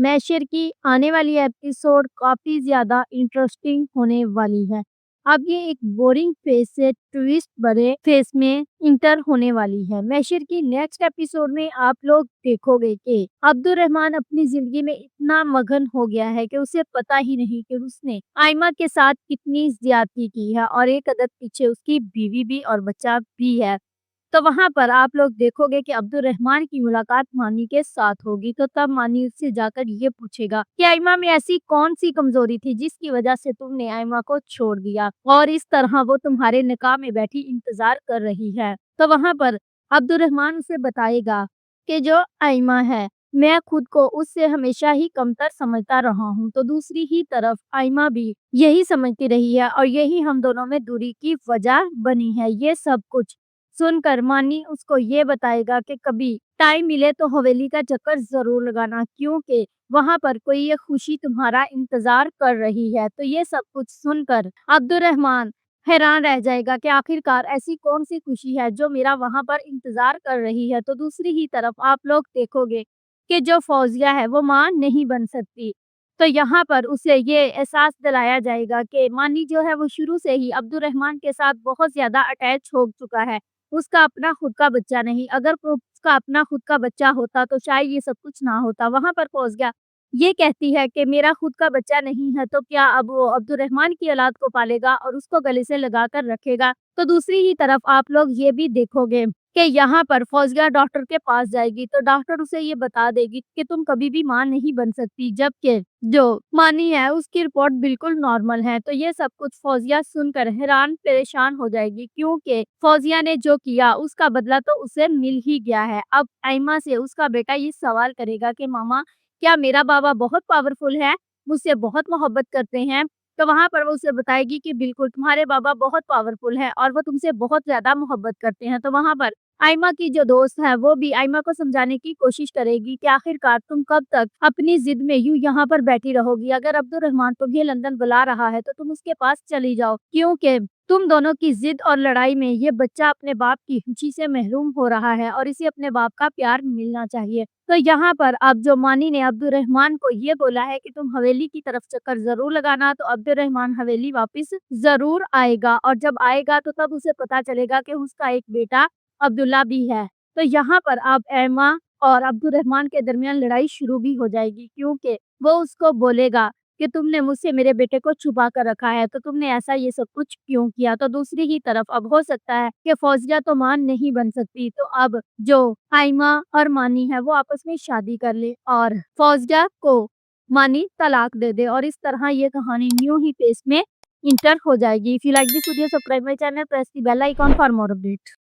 Masher की आने वाली एपिसोड काफ़ी ज़्यादा इंटरेस्टिंग होने वाली है। अब ये एक बोरिंग फेज़ से ट्विस्ट भरे फेज़ में इंटर होने वाली है। मैशर की नेक्स्ट एपिसोड में आप लोग देखोगे कि अब्दुर्रहमान अपनी ज़िंदगी में इतना मगन हो गया है कि उसे पता ही नहीं कि उसने आइमा के साथ कितनी ज़्यादती की है और एक अदद पीछे उसकी बीवी भी और बच्चा भी है। तो वहाँ पर आप लोग देखोगे कि अब्दुर्रहमान की मुलाकात मानी के साथ होगी, तो तब मानी उससे जाकर ये पूछेगा कि आइमा में ऐसी कौन-सी कमज़ोरी थी जिसकी वज़ह से तुमने आइमा को छोड़ दिया और इस तरह वो तुम्हारे निकाह में बैठी इंतज़ार कर रही है। तो वहाँ पर अब्दुर्रहमान उसे बताएगा कि जो आइमा है, मैं खुद को उससे हमेशा ही कमतर समझता रहा हूँ। तो दूसरी ही तरफ आइमा भी यही समझती रही है और यही हम दोनों में दूरी की वजह बनी है। ये सब कुछ सुनकर मानी उसको ये बताएगा कि कभी टाइम मिले तो हवेली का चक्कर ज़रूर लगाना, क्योंकि वहाँ पर कोई ये खुशी तुम्हारा इंतज़ार कर रही है। तो ये सब कुछ सुनकर अब्दुर्रहमान हैरान रह जाएगा कि आखिरकार ऐसी कौन-सी खुशी है जो मेरा वहाँ पर इंतज़ार कर रही है। तो दूसरी ही तरफ आप लोग देखोगे कि जो फ़ौज़िया है वो माँ नहीं बन सकती। तो यहाँ पर उसे ये एहसास दिलाया जाएगा कि मानी जो है वो शुरू से ही अब्दुर्रहमान के साथ बहुत ज़्यादा अटैच हो चुका है। उसका अपना खुद का बच्चा नहीं, अगर को उसका अपना खुद का बच्चा होता तो शायद ये सब कुछ ना होता। वहाँ पर फ़ौज़िया ये कहती है कि मेरा खुद का बच्चा नहीं है, तो क्या अब वो अब्दुर्रहमान की औलाद को पालेगा और उसको गले से लगा कर रखेगा। तो दूसरी ही तरफ आप लोग ये भी देखोगे कि यहाँ पर फ़ौज़िया डॉक्टर के पास जाएगी, तो डॉक्टर उसे ये बता देगी कि तुम कभी भी माँ नहीं बन सकती, जबकि जो मानी है उसकी रिपोर्ट बिल्कुल नॉर्मल है। तो ये सब कुछ फ़ौज़िया सुनकर हैरान परेशान हो जाएगी, क्योंकि फ़ौज़िया ने जो किया उसका बदला तो उसे मिल ही गया है। अब आइमा से उसका बेटा ये सवाल करेगा कि मामा, क्या मेरा बाबा बहुत पावरफुल है, मुझसे बहुत मोहब्बत करते हैं? तो वहाँ पर वो उसे बताएगी कि बिल्कुल तुम्हारे बाबा बहुत पावरफुल हैं और वो तुमसे बहुत ज़्यादा मोहब्बत करते हैं। तो वहाँ पर आइमा की जो दोस्त है वो भी आइमा को समझाने की कोशिश करेगी कि आखिरकार तुम कब तक अपनी ज़िद में यूँ यहाँ पर बैठी रहोगी? अगर अब्दुर्रहमान तुम्हें लंदन बुला रहा है तो तुम उसके पास चली जाओ, क्योंकि तुम दोनों की ज़िद और लड़ाई में ये बच्चा अपने बाप की खुशी से महरूम हो रहा है और इसे अपने बाप का प्यार मिलना चाहिए। तो यहाँ पर अब जो मानी ने अब्दुर्रहमान को ये बोला है कि तुम हवेली की तरफ चक्कर ज़रूर लगाना, तो अब्दुर्रहमान हवेली वापस ज़रूर आएगा और जब आएगा तो तब उसे पता चलेगा कि उसका एक बेटा अब्दुल्ला भी है। तो यहाँ पर अब एमा और अब्दुर्रहमान के दरमियान लड़ाई शुरू भी हो जाएगी, क्योंकि वो उसको बोलेगा कि तुमने मुझसे मेरे बेटे को छुपा कर रखा है, तो तुमने ऐसा ये सब कुछ क्यों किया? तो दूसरी ही तरफ अब हो सकता है कि फ़ौज़िया तो मां नहीं बन सकती, तो अब जो आइमा और मानी है वो आपस में शादी कर ले और फ़ौज़िया को मानी तलाक दे दे और इस तरह ये कहानी न्यू ही पेस में इंटर हो जाएगी। If you like this video, subscribe my channel, press the bell icon for more update.